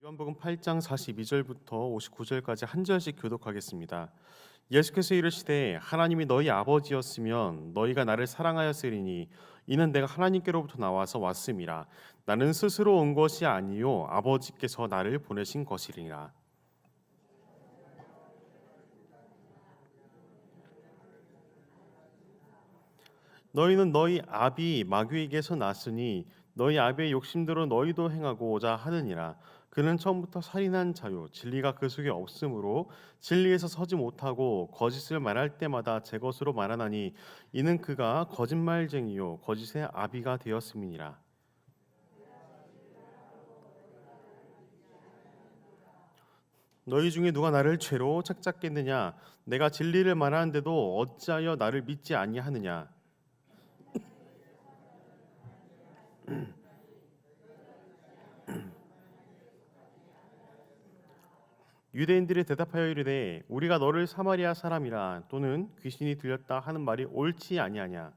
요한복음 8장 42절부터 59절까지 한 절씩 교독하겠습니다. 예수께서 이르시되 하나님이 너희 아버지였으면 너희가 나를 사랑하였으리니 이는 내가 하나님께로부터 나와서 왔음이라. 나는 스스로 온 것이 아니요 아버지께서 나를 보내신 것이리라. 너희는 너희 아비 마귀에게서 났으니 너희 아비의 욕심대로 너희도 행하고자 하느니라. 그는 처음부터 살인한 자요 진리가 그 속에 없으므로 진리에서 서지 못하고 거짓을 말할 때마다 제 것으로 말하나니 이는 그가 거짓말쟁이요 거짓의 아비가 되었음이니라. 너희 중에 누가 나를 죄로 착잡겠느냐? 내가 진리를 말하는데도 어찌하여 나를 믿지 아니하느냐? 유대인들이 대답하여 이르되 우리가 너를 사마리아 사람이라 또는 귀신이 들렸다 하는 말이 옳지 아니하냐.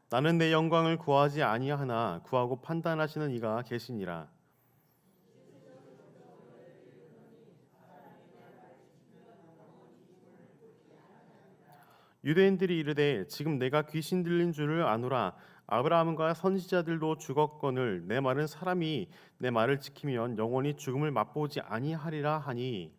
나는 내 영광을 구하지 아니하나 구하고 판단하시는 이가 계시니라. 유대인들이 이르되 지금 내가 귀신 들린 줄을 아노라. 아브라함과 선지자들도 죽었거늘 내 말은 사람이 내 말을 지키면 영원히 죽음을 맛보지 아니하리라 하니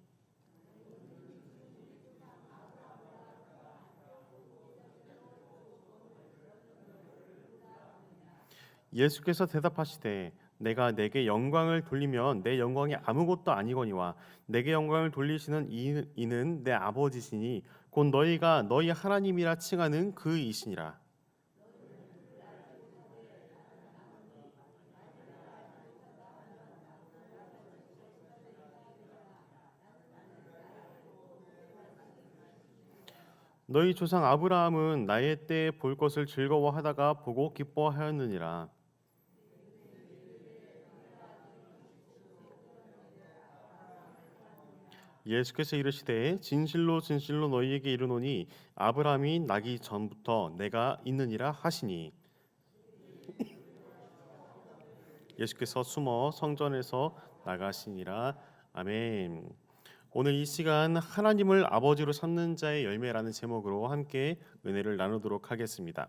예수께서 대답하시되 내가 내게 영광을 돌리면 내 영광이 아무것도 아니거니와 내게 영광을 돌리시는 이는 내 아버지시니 곧 너희가 너희 하나님이라 칭하는 그이시니라. 너희 조상 아브라함은 나의 때에 볼 것을 즐거워하다가 보고 기뻐하였느니라. 예수께서 이르시되 진실로 진실로 너희에게 이르노니 아브라함이 나기 전부터 내가 있느니라 하시니 예수께서 숨어 성전에서 나가시니라. 아멘. 오늘 이 시간 하나님을 아버지로 삼는 자의 열매라는 제목으로 함께 은혜를 나누도록 하겠습니다.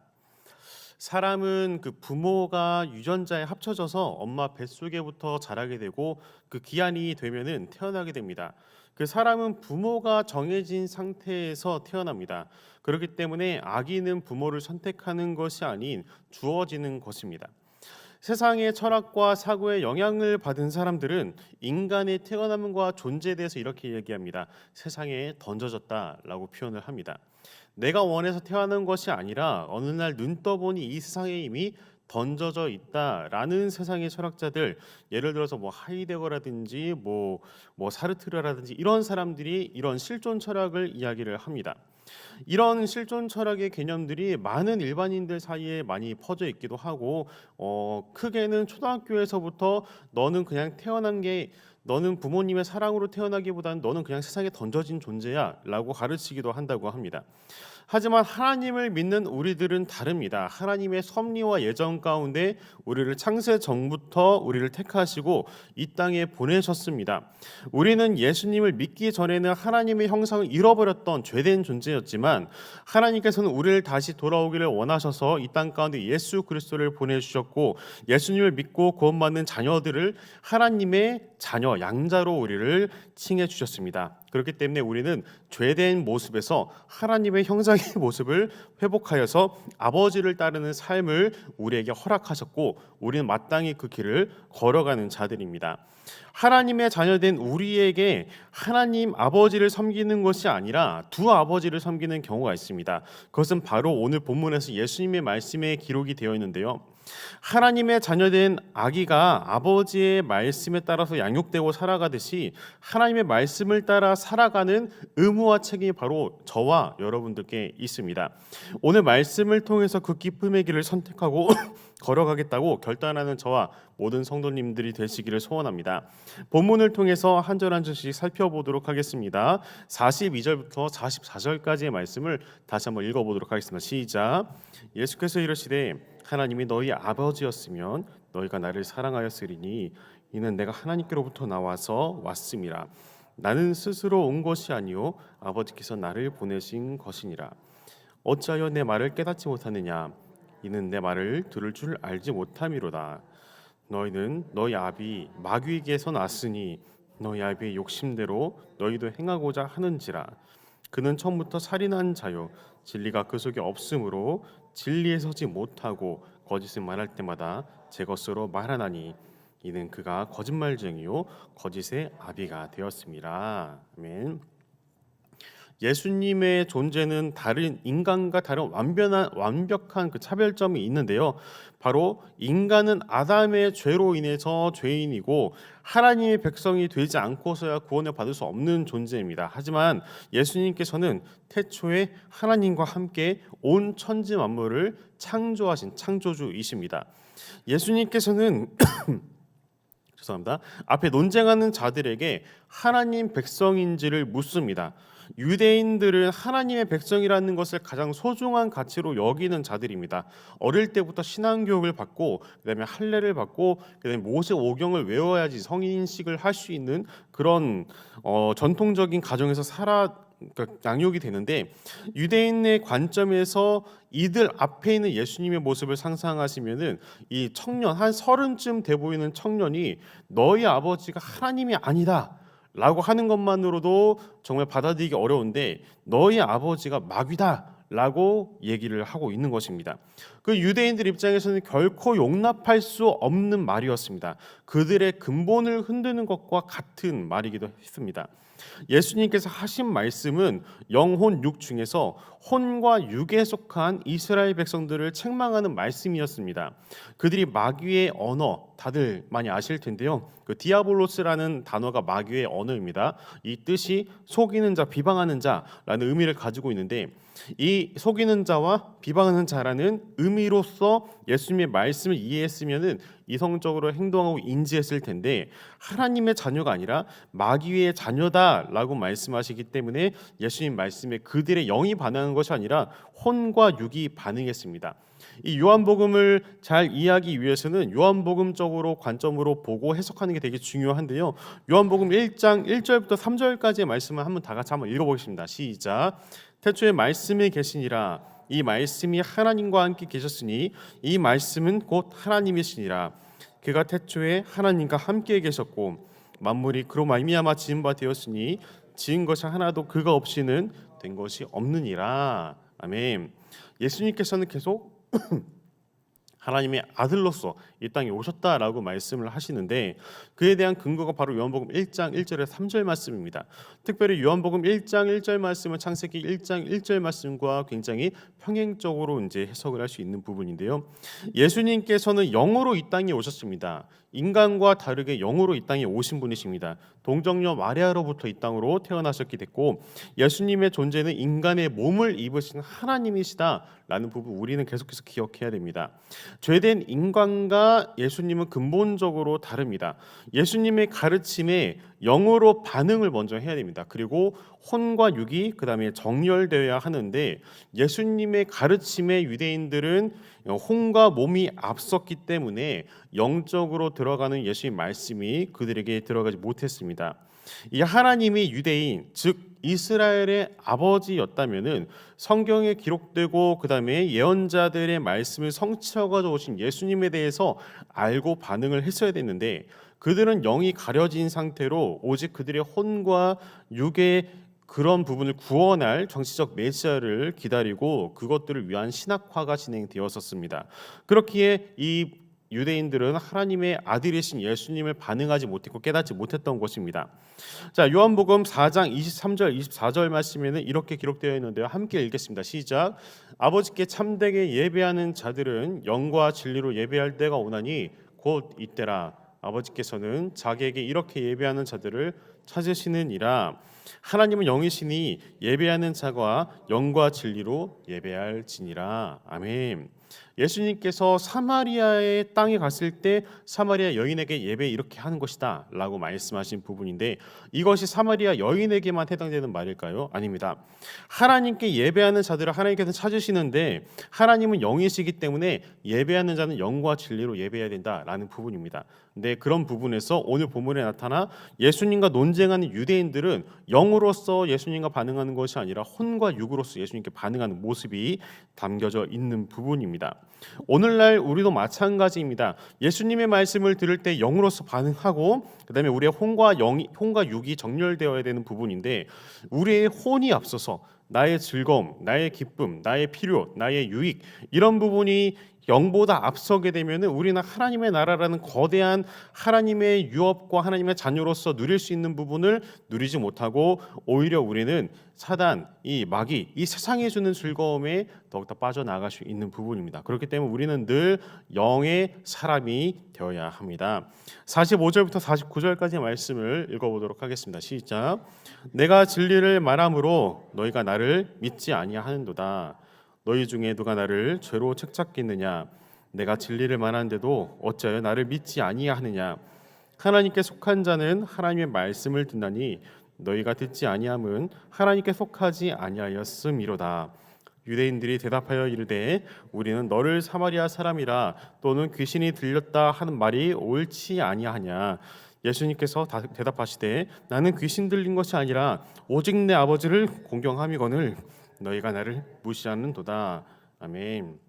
사람은 그 부모가 유전자에 합쳐져서 엄마 뱃속에부터 자라게 되고 그 기한이 되면은 태어나게 됩니다. 그 사람은 부모가 정해진 상태에서 태어납니다. 그렇기 때문에 아기는 부모를 선택하는 것이 아닌 주어지는 것입니다. 세상의 철학과 사고에 영향을 받은 사람들은 인간의 태어남과 존재에 대해서 이렇게 얘기합니다. 세상에 던져졌다라고 표현을 합니다. 내가 원해서 태어난 것이 아니라 어느 날 눈 떠보니 이 세상에 이미 던져져 있다라는 세상의 철학자들, 예를 들어서 뭐 하이데거라든지 뭐 사르트르라든지 이런 사람들이 이런 실존 철학을 이야기를 합니다. 이런 실존 철학의 개념들이 많은 일반인들 사이에 많이 퍼져 있기도 하고 크게는 초등학교에서부터 너는 부모님의 사랑으로 태어나기보다는 너는 그냥 세상에 던져진 존재야 라고 가르치기도 한다고 합니다. 하지만 하나님을 믿는 우리들은 다릅니다. 하나님의 섭리와 예정 가운데 우리를 창세 전부터 우리를 택하시고 이 땅에 보내셨습니다. 우리는 예수님을 믿기 전에는 하나님의 형상을 잃어버렸던 죄된 존재였지만 하나님께서는 우리를 다시 돌아오기를 원하셔서 이 땅 가운데 예수 그리스도를 보내주셨고 예수님을 믿고 구원받는 자녀들을 하나님의 자녀, 양자로 우리를 칭해 주셨습니다. 그렇기 때문에 우리는 죄된 모습에서 하나님의 형상의 모습을 회복하여서 아버지를 따르는 삶을 우리에게 허락하셨고 우리는 마땅히 그 길을 걸어가는 자들입니다. 하나님의 자녀된 우리에게 하나님 아버지를 섬기는 것이 아니라 두 아버지를 섬기는 경우가 있습니다. 그것은 바로 오늘 본문에서 예수님의 말씀에 기록이 되어 있는데요. 하나님의 자녀된 아기가 아버지의 말씀에 따라서 양육되고 살아가듯이 하나님의 말씀을 따라 살아가는 의무와 책임이 바로 저와 여러분들께 있습니다. 오늘 말씀을 통해서 그 기쁨의 길을 선택하고 걸어가겠다고 결단하는 저와 모든 성도님들이 되시기를 소원합니다. 본문을 통해서 한 절 한 절씩 살펴보도록 하겠습니다. 42절부터 44절까지의 말씀을 다시 한번 읽어보도록 하겠습니다. 시작. 예수께서 이르시되 하나님이 너희 아버지였으면 너희가 나를 사랑하였으리니 이는 내가 하나님께로부터 나와서 왔음이라. 나는 스스로 온 것이 아니요 아버지께서 나를 보내신 것이니라. 어찌하여 내 말을 깨닫지 못하느냐? 이는 내 말을 들을 줄 알지 못함이로다. 너희는 너희 아비 마귀에게서 났으니 너희 아비의 욕심대로 너희도 행하고자 하는지라. 그는 처음부터 살인한 자요 진리가 그 속에 없으므로 진리에 서지 못하고 거짓을 말할 때마다 제 것으로 말하나니 이는 그가 거짓말쟁이요 거짓의 아비가 되었습니다. 아멘. 예수님의 존재는 다른 인간과 다른 완벽한 그 차별점이 있는데요. 바로 인간은 아담의 죄로 인해서 죄인이고 하나님의 백성이 되지 않고서야 구원을 받을 수 없는 존재입니다. 하지만 예수님께서는 태초에 하나님과 함께 온 천지 만물을 창조하신 창조주이십니다. 예수님께서는 죄송합니다. 앞에 논쟁하는 자들에게 하나님 백성인지를 묻습니다. 유대인들은 하나님의 백성이라는 것을 가장 소중한 가치로 여기는 자들입니다. 어릴 때부터 신앙 교육을 받고 그다음에 할례를 받고 그다음에 모세 오경을 외워야지 성인식을 할 수 있는 그런 전통적인 가정에서 양육이 되는데 유대인의 관점에서 이들 앞에 있는 예수님의 모습을 상상하시면은 이 청년 한 30쯤 돼 보이는 청년이 너희 아버지가 하나님이 아니다 라고 하는 것만으로도 정말 받아들이기 어려운데 너희 아버지가 마귀다 라고 얘기를 하고 있는 것입니다. 그 유대인들 입장에서는 결코 용납할 수 없는 말이었습니다. 그들의 근본을 흔드는 것과 같은 말이기도 했습니다. 예수님께서 하신 말씀은 영혼 육 중에서 혼과 육에 속한 이스라엘 백성들을 책망하는 말씀이었습니다. 그들이 마귀의 언어 다들 많이 아실 텐데요. 그 디아볼로스라는 단어가 마귀의 언어입니다. 이 뜻이 속이는 자, 비방하는 자라는 의미를 가지고 있는데 이 속이는 자와 비방하는 자라는 의미로서 예수님의 말씀을 이해했으면은 이성적으로 행동하고 인지했을 텐데 하나님의 자녀가 아니라 마귀의 자녀다라고 말씀하시기 때문에 예수님 말씀에 그들의 영이 반응한 것이 아니라 혼과 육이 반응했습니다. 이 요한복음을 잘 이해하기 위해서는 요한복음적으로 관점으로 보고 해석하는 게 되게 중요한데요. 요한복음 1장 1절부터 3절까지의 말씀을 다 같이 한번 읽어보겠습니다. 시작. 태초에 말씀이 계시니라. 이 말씀이 하나님과 함께 계셨으니 이 말씀은 곧 하나님이시니라. 그가 태초에 하나님과 함께 계셨고 만물이 그로 말미암아 지은 바 되었으니 지은 것이 하나도 그가 없이는 된 것이 없느니라. 아멘. 예수님께서는 계속 하나님의 아들로서 이 땅에 오셨다라고 말씀을 하시는데 그에 대한 근거가 바로 요한복음 1장 1절에서 3절 말씀입니다. 특별히 요한복음 1장 1절 말씀은 창세기 1장 1절 말씀과 굉장히 평행적으로 이제 해석을 할 수 있는 부분인데요. 예수님께서는 영으로 이 땅에 오셨습니다. 인간과 다르게 영으로 이 땅에 오신 분이십니다. 동정녀 마리아로부터 이 땅으로 태어나셨게 됐고 예수님의 존재는 인간의 몸을 입으신 하나님이시다라는 부분 우리는 계속해서 기억해야 됩니다. 죄된 인간과 예수님은 근본적으로 다릅니다. 예수님의 가르침에 영으로 반응을 먼저 해야 됩니다. 그리고 혼과 육이 그 다음에 정렬되어야 하는데 예수님의 가르침에 유대인들은 혼과 몸이 앞섰기 때문에 영적으로 들어가는 예수님 말씀이 그들에게 들어가지 못했습니다. 이 하나님이 유대인 즉 이스라엘의 아버지였다면은 성경에 기록되고 그 다음에 예언자들의 말씀을 성취하고 오신 예수님에 대해서 알고 반응을 했어야 됐는데 그들은 영이 가려진 상태로 오직 그들의 혼과 육의 그런 부분을 구원할 정치적 메시아를 기다리고 그것들을 위한 신학화가 진행되었었습니다. 그렇기에 이 유대인들은 하나님의 아들이신 예수님을 반응하지 못했고 깨닫지 못했던 것입니다. 자, 요한복음 4장 23절 24절 말씀에는 이렇게 기록되어 있는데요. 함께 읽겠습니다. 시작. 아버지께 참되게 예배하는 자들은 영과 진리로 예배할 때가 오나니 곧 이때라. 아버지께서는 자기에게 이렇게 예배하는 자들을 찾으시느니라. 하나님은 영이시니 예배하는 자가 영과 진리로 예배할지니라. 아멘. 예수님께서 사마리아의 땅에 갔을 때 사마리아 여인에게 예배 이렇게 하는 것이다 라고 말씀하신 부분인데, 이것이 사마리아 여인에게만 해당되는 말일까요? 아닙니다. 하나님께 예배하는 자들을 하나님께서 찾으시는데, 하나님은 영이시기 때문에 예배하는 자는 영과 진리로 예배해야 된다라는 부분입니다. 근데 그런 부분에서 오늘 본문에 나타나 예수님과 논쟁하는 유대인들은 영으로서 예수님과 반응하는 것이 아니라 혼과 육으로서 예수님께 반응하는 모습이 담겨져 있는 부분입니다. 오늘날 우리도 마찬가지입니다. 예수님의 말씀을 들을 때 영으로서 반응하고, 그다음에 우리의 혼과 육이 정렬되어야 되는 부분인데, 우리의 혼이 앞서서 나의 즐거움, 나의 기쁨, 나의 필요, 나의 유익, 이런 부분이 영보다 앞서게 되면 우리는 하나님의 나라라는 거대한 하나님의 유업과 하나님의 자녀로서 누릴 수 있는 부분을 누리지 못하고, 오히려 우리는 사단, 이 마귀, 이 세상에 주는 즐거움에 더욱더 빠져나갈 수 있는 부분입니다. 그렇기 때문에 우리는 늘 영의 사람이 되어야 합니다. 45절부터 49절까지 말씀을 읽어보도록 하겠습니다. 시작. 내가 진리를 말함으로 너희가 나를 믿지 아니하는도다. 너희 중에 누가 나를 죄로 책잡겠느냐? 내가 진리를 말하는데도 어찌하여 나를 믿지 아니하느냐? 하나님께 속한 자는 하나님의 말씀을 듣나니 너희가 듣지 아니함은 하나님께 속하지 아니하였음이로다. 유대인들이 대답하여 이르되 우리는 너를 사마리아 사람이라 또는 귀신이 들렸다 하는 말이 옳지 아니하냐? 예수님께서 대답하시되 나는 귀신 들린 것이 아니라 오직 내 아버지를 공경함이거늘 너희가 나를 무시하는도다. 아멘.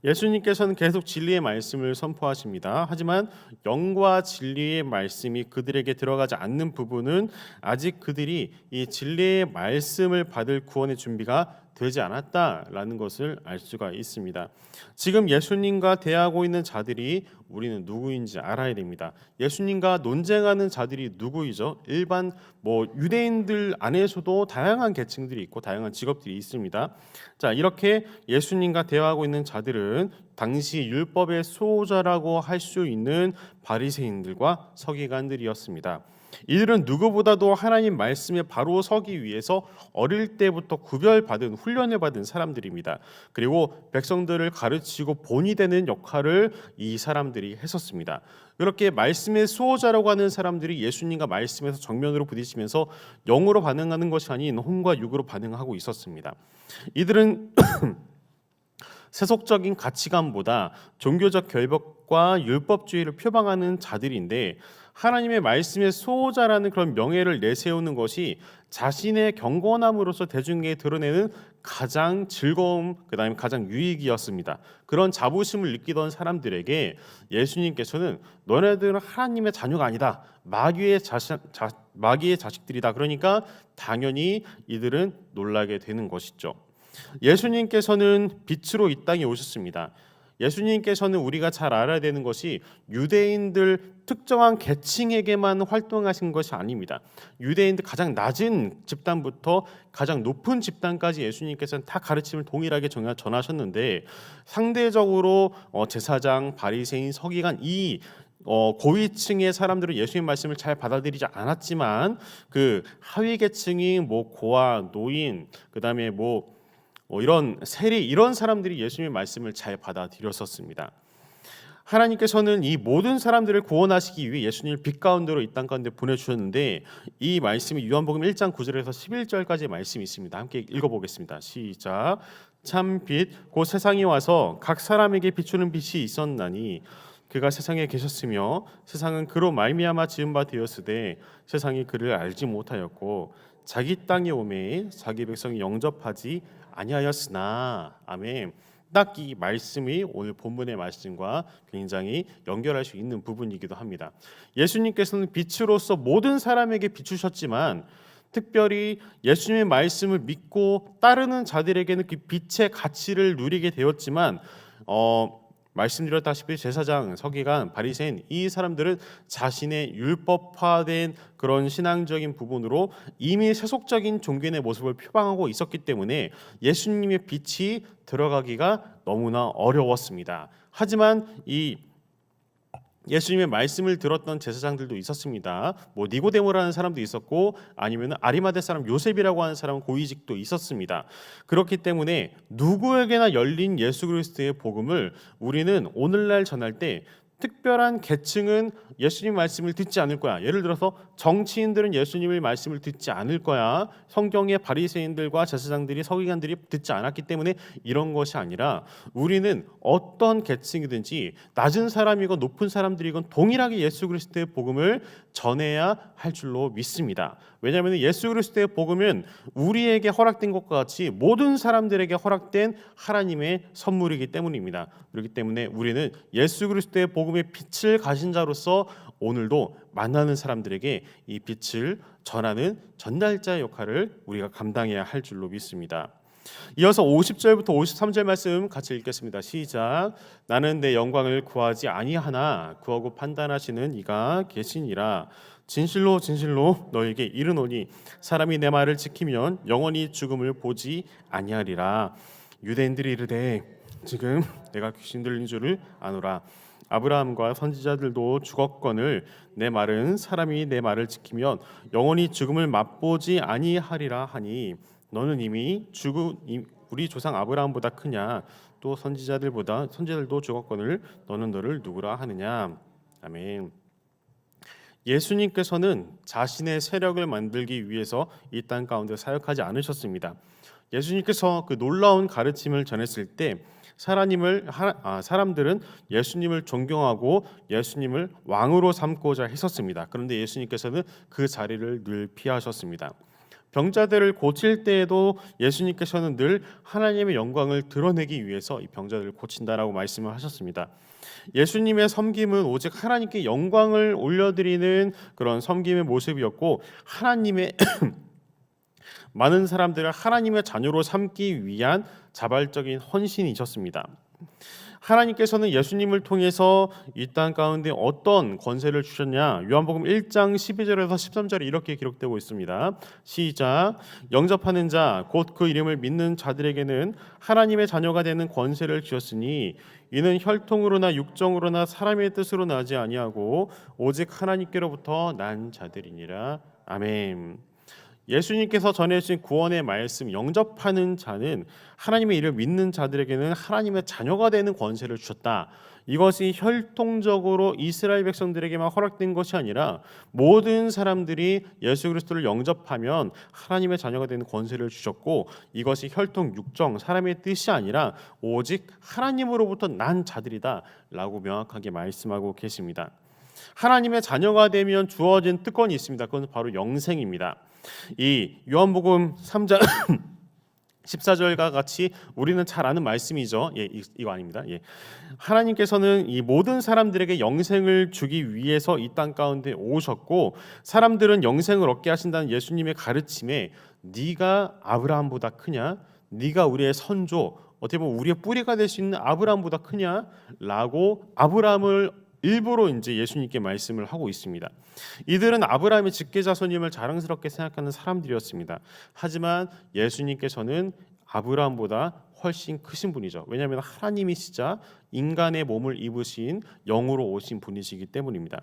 예수님께서는 계속 진리의 말씀을 선포하십니다. 하지만 영과 진리의 말씀이 그들에게 들어가지 않는 부분은 아직 그들이 이 진리의 말씀을 받을 구원의 준비가 되지 않았다라는 것을 알 수가 있습니다. 지금 예수님과 대하고 있는 자들이 우리는 누구인지 알아야 됩니다. 예수님과 논쟁하는 자들이 누구이죠? 일반 유대인들 안에서도 다양한 계층들이 있고 다양한 직업들이 있습니다. 자, 이렇게 예수님과 대화하고 있는 자들은 당시 율법의 수호자라고 할 수 있는 바리새인들과 서기관들이었습니다. 이들은 누구보다도 하나님 말씀에 바로 서기 위해서 어릴 때부터 구별받은 훈련을 받은 사람들입니다. 그리고 백성들을 가르치고 본이 되는 역할을 이 사람들이 했었습니다. 그렇게 말씀의 수호자라고 하는 사람들이 예수님과 말씀에서 정면으로 부딪히면서 영으로 반응하는 것이 아닌 혼과 육으로 반응하고 있었습니다. 이들은 세속적인 가치관보다 종교적 결벽과 율법주의를 표방하는 자들인데, 하나님의 말씀의 수호자라는 그런 명예를 내세우는 것이 자신의 경건함으로서 대중에게 드러내는 가장 즐거움, 그다음에 가장 유익이었습니다. 그런 자부심을 느끼던 사람들에게 예수님께서는 너네들은 하나님의 자녀가 아니다, 마귀의 자식들이다. 그러니까 당연히 이들은 놀라게 되는 것이죠. 예수님께서는 빛으로 이 땅에 오셨습니다. 예수님께서는 우리가 잘 알아야 되는 것이 유대인들 특정한 계층에게만 활동하신 것이 아닙니다. 유대인들 가장 낮은 집단부터 가장 높은 집단까지 예수님께서는 다 가르침을 동일하게 전하셨는데, 상대적으로 제사장, 바리새인, 서기관 이 고위층의 사람들은 예수님 말씀을 잘 받아들이지 않았지만, 그 하위 계층인 고아, 노인, 그다음에 이런 세리, 이런 사람들이 예수님의 말씀을 잘 받아들였었습니다. 하나님께서는 이 모든 사람들을 구원하시기 위해 예수님을 빛 가운데로 이 땅 가운데 보내주셨는데, 이 말씀이 요한복음 1장 9절에서 11절까지의 말씀이 있습니다. 함께 읽어보겠습니다. 시작. 참 빛 곧 세상에 와서 각 사람에게 비추는 빛이 있었나니 그가 세상에 계셨으며 세상은 그로 말미암아 지은 바 되었으되 세상이 그를 알지 못하였고 자기 땅에 오매 자기 백성이 영접하지 아니하였으나. 아멘. 딱 이 말씀이 오늘 본문의 말씀과 굉장히 연결할 수 있는 부분이기도 합니다. 예수님께서는 빛으로서 모든 사람에게 비추셨지만, 특별히 예수님의 말씀을 믿고 따르는 자들에게는 그 빛의 가치를 누리게 되었지만, 말씀드렸다시피 제사장, 서기관, 바리새인 이 사람들은 자신의 율법화된 그런 신앙적인 부분으로 이미 세속적인 종교인의 모습을 표방하고 있었기 때문에 예수님의 빛이 들어가기가 너무나 어려웠습니다. 하지만 이 예수님의 말씀을 들었던 제사장들도 있었습니다. 뭐 니고데모라는 사람도 있었고 아니면 아리마대 사람 요셉이라고 하는 사람 고위직도 있었습니다. 그렇기 때문에 누구에게나 열린 예수 그리스도의 복음을 우리는 오늘날 전할 때 특별한 계층은 예수님 말씀을 듣지 않을 거야. 예를 들어서 정치인들은 예수님의 말씀을 듣지 않을 거야. 성경의 바리새인들과 제사장들이 서기관들이 듣지 않았기 때문에 이런 것이 아니라 우리는 어떤 계층이든지 낮은 사람이건 높은 사람들이건 동일하게 예수 그리스도의 복음을 전해야 할 줄로 믿습니다. 왜냐하면 예수 그리스도의 복음은 우리에게 허락된 것과 같이 모든 사람들에게 허락된 하나님의 선물이기 때문입니다. 그렇기 때문에 우리는 예수 그리스도의 복음의 빛을 가진 자로서 오늘도 만나는 사람들에게 이 빛을 전하는 전달자의 역할을 우리가 감당해야 할 줄로 믿습니다. 이어서 50절부터 53절 말씀 같이 읽겠습니다. 시작. 나는 내 영광을 구하지 아니하나 구하고 판단하시는 이가 계시니라. 진실로 진실로 너에게 이르노니 사람이 내 말을 지키면 영원히 죽음을 보지 아니하리라. 유대인들이 이르되 지금 내가 귀신 들린 줄을 아노라. 아브라함과 선지자들도 죽었거늘 내 말은 사람이 내 말을 지키면 영원히 죽음을 맛보지 아니하리라 하니 너는 이미 우리 조상 아브라함보다 크냐? 또 선지자들도 죽었거늘 너는 너를 누구라 하느냐? 아멘. 예수님께서는 자신의 세력을 만들기 위해서 이 땅 가운데 사역하지 않으셨습니다. 예수님께서 그 놀라운 가르침을 전했을 때 사람들은 예수님을 존경하고 예수님을 왕으로 삼고자 했었습니다. 그런데 예수님께서는 그 자리를 늘 피하셨습니다. 병자들을 고칠 때에도 예수님께서는 늘 하나님의 영광을 드러내기 위해서 이 병자들을 고친다라고 말씀을 하셨습니다. 예수님의 섬김은 오직 하나님께 영광을 올려드리는 그런 섬김의 모습이었고 하나님의 많은 사람들을 하나님의 자녀로 삼기 위한 자발적인 헌신이셨습니다. 하나님께서는 예수님을 통해서 이 땅 가운데 어떤 권세를 주셨냐? 요한복음 1장 12절에서 13절에 이렇게 기록되고 있습니다. 시작. 영접하는 자 곧 그 이름을 믿는 자들에게는 하나님의 자녀가 되는 권세를 주셨으니 이는 혈통으로나 육정으로나 사람의 뜻으로 나지 아니하고 오직 하나님께로부터 난 자들이니라. 아멘. 예수님께서 전해주신 구원의 말씀 영접하는 자는 하나님의 이름을 믿는 자들에게는 하나님의 자녀가 되는 권세를 주셨다. 이것이 혈통적으로 이스라엘 백성들에게만 허락된 것이 아니라 모든 사람들이 예수 그리스도를 영접하면 하나님의 자녀가 되는 권세를 주셨고 이것이 혈통 육정 사람의 뜻이 아니라 오직 하나님으로부터 난 자들이다 라고 명확하게 말씀하고 계십니다. 하나님의 자녀가 되면 주어진 특권이 있습니다. 그건 바로 영생입니다. 이 요한복음 3장 14절과 같이 우리는 잘 아는 말씀이죠. 이거 아닙니다. 하나님께서는 이 모든 사람들에게 영생을 주기 위해서 이 땅 가운데 오셨고 사람들은 영생을 얻게 하신다는 예수님의 가르침에 네가 아브라함보다 크냐? 네가 우리의 선조, 어떻게 보면 우리의 뿌리가 될 수 있는 아브라함보다 크냐? 라고 아브라함을 일부러 이제 예수님께 말씀을 하고 있습니다. 이들은 아브라함의 직계자손임을 자랑스럽게 생각하는 사람들이었습니다. 하지만 예수님께서는 아브라함보다 훨씬 크신 분이죠. 왜냐하면 하나님이시자 인간의 몸을 입으신 영으로 오신 분이시기 때문입니다.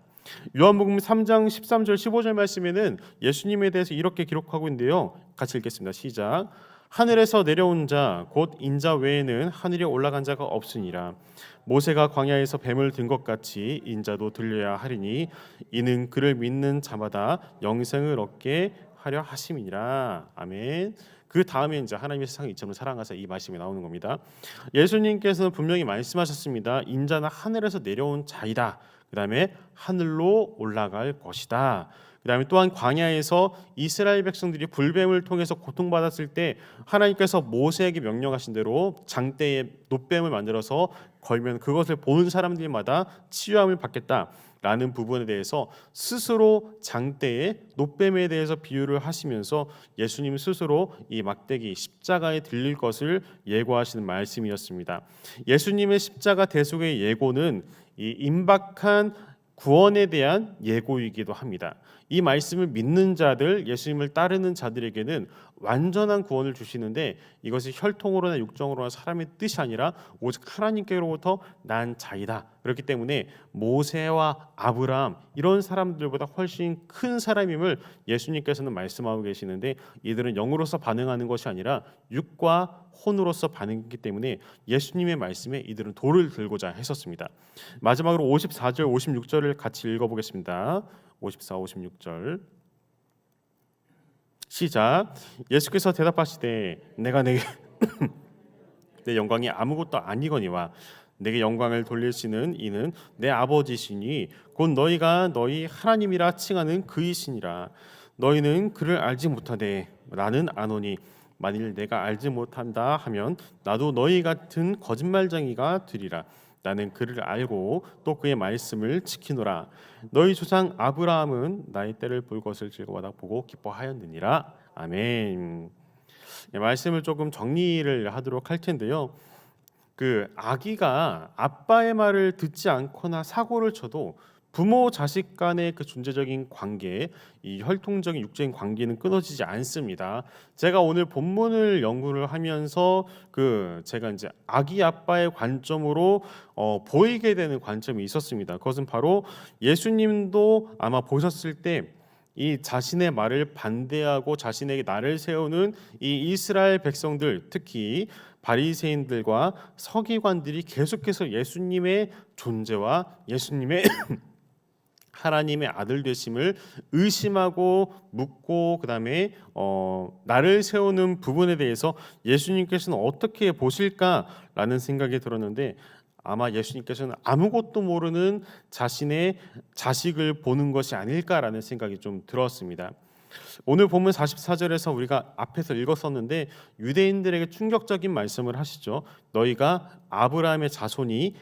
요한복음 3장 13절 15절 말씀에는 예수님에 대해서 이렇게 기록하고 있는데요. 같이 읽겠습니다. 시작. 하늘에서 내려온 자 곧 인자 외에는 하늘에 올라간 자가 없으니라. 모세가 광야에서 뱀을 든 것 같이 인자도 들려야 하리니 이는 그를 믿는 자마다 영생을 얻게 하려 하심이니라. 아멘. 그 다음에 이제 하나님의 세상을 이처럼 사랑하사 이 말씀이 나오는 겁니다. 예수님께서는 분명히 말씀하셨습니다. 인자는 하늘에서 내려온 자이다. 그 다음에 하늘로 올라갈 것이다. 그 다음에 또한 광야에서 이스라엘 백성들이 불뱀을 통해서 고통받았을 때 하나님께서 모세에게 명령하신 대로 장대에 놋뱀을 만들어서 걸면 그것을 보는 사람들마다 치유함을 받겠다. 라는 부분에 대해서 스스로 장대의 노뱀에 대해서 비유를 하시면서 예수님 스스로 이 막대기 십자가에 들릴 것을 예고하시는 말씀이었습니다. 예수님의 십자가 대속의 예고는 이 임박한 구원에 대한 예고이기도 합니다. 이 말씀을 믿는 자들, 예수님을 따르는 자들에게는 완전한 구원을 주시는데 이것이 혈통으로나 육정으로나 사람의 뜻이 아니라 오직 하나님께로부터 난 자이다. 그렇기 때문에 모세와 아브라함 이런 사람들보다 훨씬 큰 사람임을 예수님께서는 말씀하고 계시는데 이들은 영으로서 반응하는 것이 아니라 육과 혼으로서 반응했기 때문에 예수님의 말씀에 이들은 돌을 들고자 했었습니다. 마지막으로 54절 56절을 같이 읽어보겠습니다. 54, 56절 시작. 예수께서 대답하시되 내가 내게 내 영광이 아무것도 아니거니와 내게 영광을 돌리시는 이는 내 아버지시니 곧 너희가 너희 하나님이라 칭하는 그이시니라. 너희는 그를 알지 못하되 나는 아노니 만일 내가 알지 못한다 하면 나도 너희 같은 거짓말쟁이가 되리라. 나는 그를 알고 또 그의 말씀을 지키노라. 너희 조상 아브라함은 나의 때를 볼 것을 즐거워하다 보고 기뻐하였느니라. 아멘. 말씀을 조금 정리를 하도록 할 텐데요. 그 아기가 아빠의 말을 듣지 않거나 사고를 쳐도 부모 자식 간의 그 존재적인 관계, 이 혈통적인 육적인 관계는 끊어지지 않습니다. 제가 오늘 본문을 연구를 하면서 제가 이제 아기 아빠의 관점으로 보이게 되는 관점이 있었습니다. 그것은 바로 예수님도 아마 보셨을 때 이 자신의 말을 반대하고 자신에게 날을 세우는 이 이스라엘 백성들, 특히 바리새인들과 서기관들이 계속해서 예수님의 존재와 예수님의 하나님의 아들 되심을 의심하고 묻고 그다음에 나를 세우는 부분에 대해서 예수님께서는 어떻게 보실까라는 생각이 들었는데 아마 예수님께서는 아무것도 모르는 자신의 자식을 보는 것이 아닐까라는 생각이 좀 들었습니다. 오늘 본문 44절에서 우리가 앞에서 읽었었는데 유대인들에게 충격적인 말씀을 하시죠. 너희가 아브라함의 자손이라고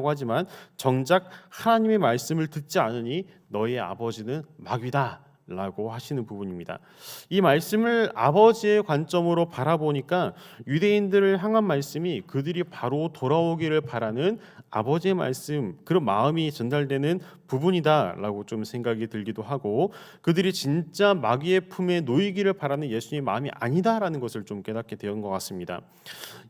하지만 정작 하나님의 말씀을 듣지 않으니 너희의 아버지는 마귀다. 라고 하시는 부분입니다. 이 말씀을 아버지의 관점으로 바라보니까 유대인들을 향한 말씀이 그들이 바로 돌아오기를 바라는 아버지의 말씀, 그런 마음이 전달되는 부분이다라고 좀 생각이 들기도 하고 그들이 진짜 마귀의 품에 놓이기를 바라는 예수님의 마음이 아니다라는 것을 좀 깨닫게 된 것 같습니다.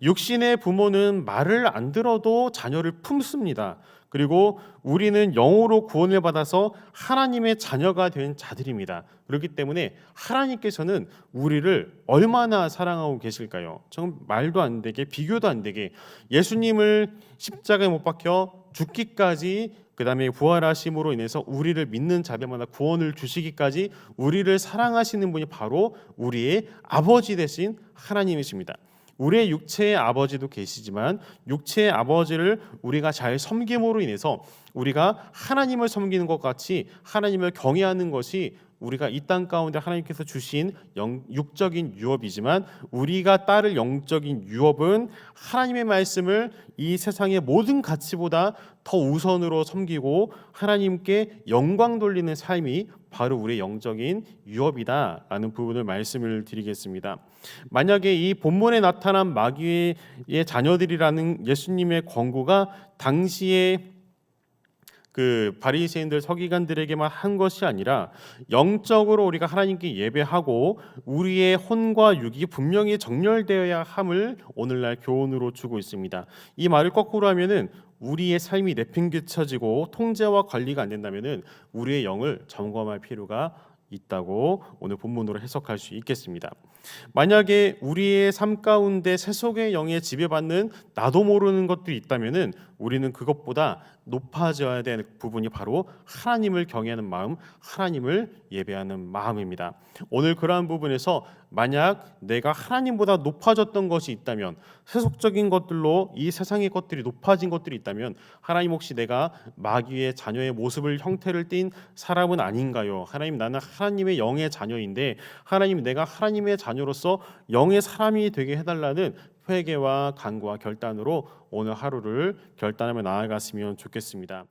육신의 부모는 말을 안 들어도 자녀를 품습니다. 그리고 우리는 영으로 구원을 받아서 하나님의 자녀가 된 자들입니다. 그렇기 때문에 하나님께서는 우리를 얼마나 사랑하고 계실까요? 정말 말도 안 되게 비교도 안 되게 예수님을 십자가에 못 박혀 죽기까지 그 다음에 부활하심으로 인해서 우리를 믿는 자들마다 구원을 주시기까지 우리를 사랑하시는 분이 바로 우리의 아버지 되신 하나님이십니다. 우리의 육체의 아버지도 계시지만 육체의 아버지를 우리가 잘 섬김으로 인해서 우리가 하나님을 섬기는 것 같이 하나님을 경외하는 것이 우리가 이 땅 가운데 하나님께서 주신 육적인 유업이지만 우리가 따를 영적인 유업은 하나님의 말씀을 이 세상의 모든 가치보다 더 우선으로 섬기고 하나님께 영광 돌리는 삶이 바로 우리의 영적인 유업이다라는 부분을 말씀을 드리겠습니다. 만약에 이 본문에 나타난 마귀의 자녀들이라는 예수님의 권고가 당시에 그 바리새인들 서기관들에게만 한 것이 아니라 영적으로 우리가 하나님께 예배하고 우리의 혼과 육이 분명히 정렬되어야 함을 오늘날 교훈으로 주고 있습니다. 이 말을 거꾸로 하면은 우리의 삶이 내팽개쳐지고 통제와 관리가 안 된다면은 우리의 영을 점검할 필요가 있다고 오늘 본문으로 해석할 수 있겠습니다. 만약에 우리의 삶 가운데 세속의 영에 지배받는 나도 모르는 것들이 있다면은 우리는 그것보다 높아져야 되는 부분이 바로 하나님을 경외하는 마음, 하나님을 예배하는 마음입니다. 오늘 그러한 부분에서 만약 내가 하나님보다 높아졌던 것이 있다면 세속적인 것들로 이 세상의 것들이 높아진 것들이 있다면 하나님 혹시 내가 마귀의 자녀의 모습을 형태를 띈 사람은 아닌가요? 하나님 나는 하나님의 영의 자녀인데 하나님 내가 하나님의 자녀로서 영의 사람이 되게 해달라는 회개와 간구와 결단으로 오늘 하루를 결단하며 나아갔으면 좋겠습니다.